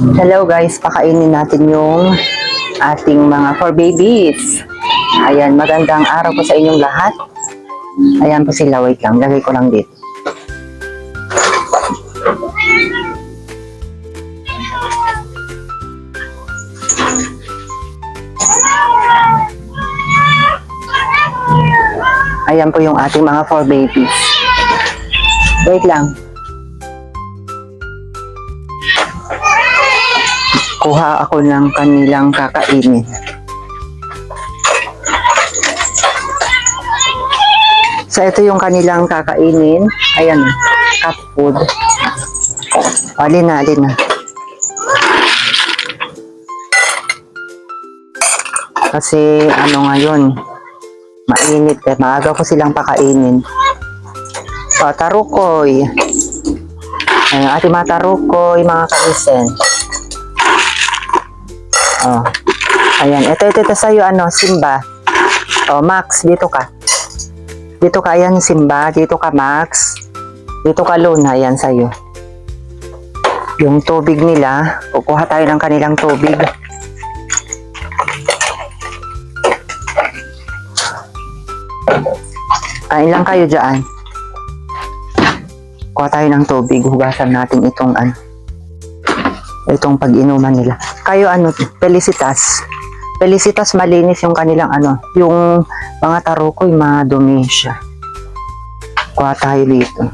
Hello guys, pakainin natin yung ating mga for babies. Ayan, magandang araw po sa inyong lahat. Ayan po sila, wait lang, lagay ko lang dito. Ayan po yung ating mga for babies. Wait lang. Kuha ako ng kanilang kakainin. So, ito yung kanilang kakainin. Ayan, cat food. Alin na. Kasi, ngayon, mainit eh. Maaga ko silang pakainin. So, tarukoy. Ayan, ating mga tarukoy, mga kalisen. Oh. Ayan, ito sa'yo, Simba. Oh, Max, dito ka. Dito ka, ayan, Simba. Dito ka, Max. Dito ka, Luna. Ayan, sa'yo. Yung tubig nila, kukuha tayo ng kanilang tubig. Kain lang kayo dyan. Kuha tayo ng tubig. Hugasan natin itong pag-inuman nila. Kayo Felicitas. Felicitas, malinis yung kanilang yung mga tarukoy, madumi siya. Kuha tayo dito.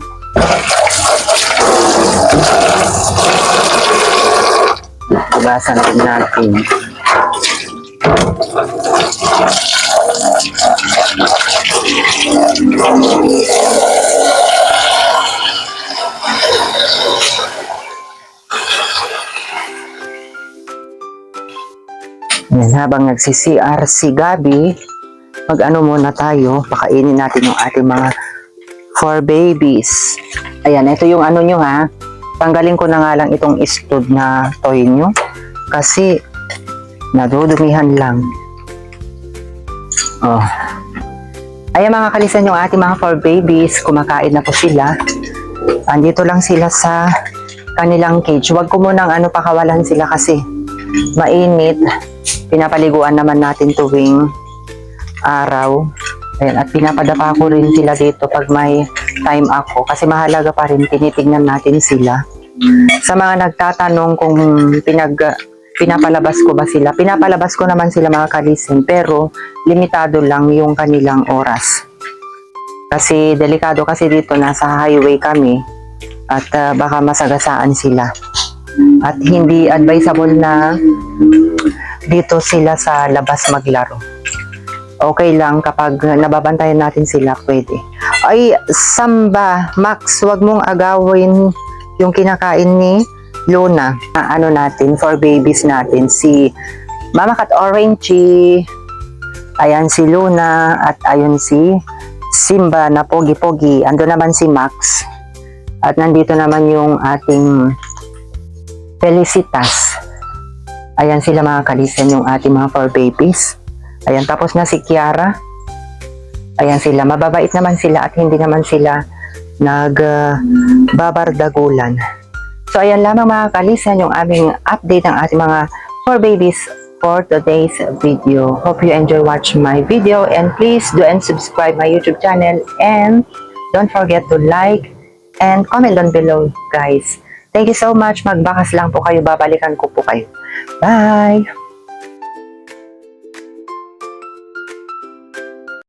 Hugasan din natin. Yan, habang nagsi-CR si Gabi, muna tayo, pakainin natin yung ating mga for babies. Ayan, ito yung nyo ha. Tanggalin ko na nga lang itong istud na toy nyo kasi nadudumihan lang. Oh. Ayan mga kalisan, yung ating mga for babies, kumakain na po sila. Andito lang sila sa kanilang cage. Huwag ko munang pakawalan sila kasi mainit. Pinapaliguan naman natin tuwing araw. Ayan, at pinapadapa ko rin sila dito pag may time ako. Kasi mahalaga pa rin, tinitignan natin sila. Sa mga nagtatanong kung pinapalabas ko ba sila. Pinapalabas ko naman sila mga kalisin, pero limitado lang yung kanilang oras. Kasi delikado kasi dito, nasa highway kami. At baka masagasaan sila. At hindi advisable na dito sila sa labas maglaro. Okay lang kapag nababantayan natin sila, pwede. Ay, Samba, Max, wag mong agawin yung kinakain ni Luna. Natin, for babies natin, si Mama Cat Orangey, ayan si Luna, at ayun si Simba na pogi-pogi. Ando naman si Max. At nandito naman yung ating Felicitas. Ayan sila mga kalisan, yung ating mga for babies. Ayan, tapos na si Kiara. Ayan sila, mababait naman sila at hindi naman sila nagbabardagulan. So ayan lamang mga kalisan, yung aming update ng ating mga for babies for today's video. Hope you enjoy watching my video, and please do and subscribe my YouTube channel, and don't forget to like and comment down below, guys. Thank you so much. Magbakas lang po kayo. Babalikan ko po kayo. Bye!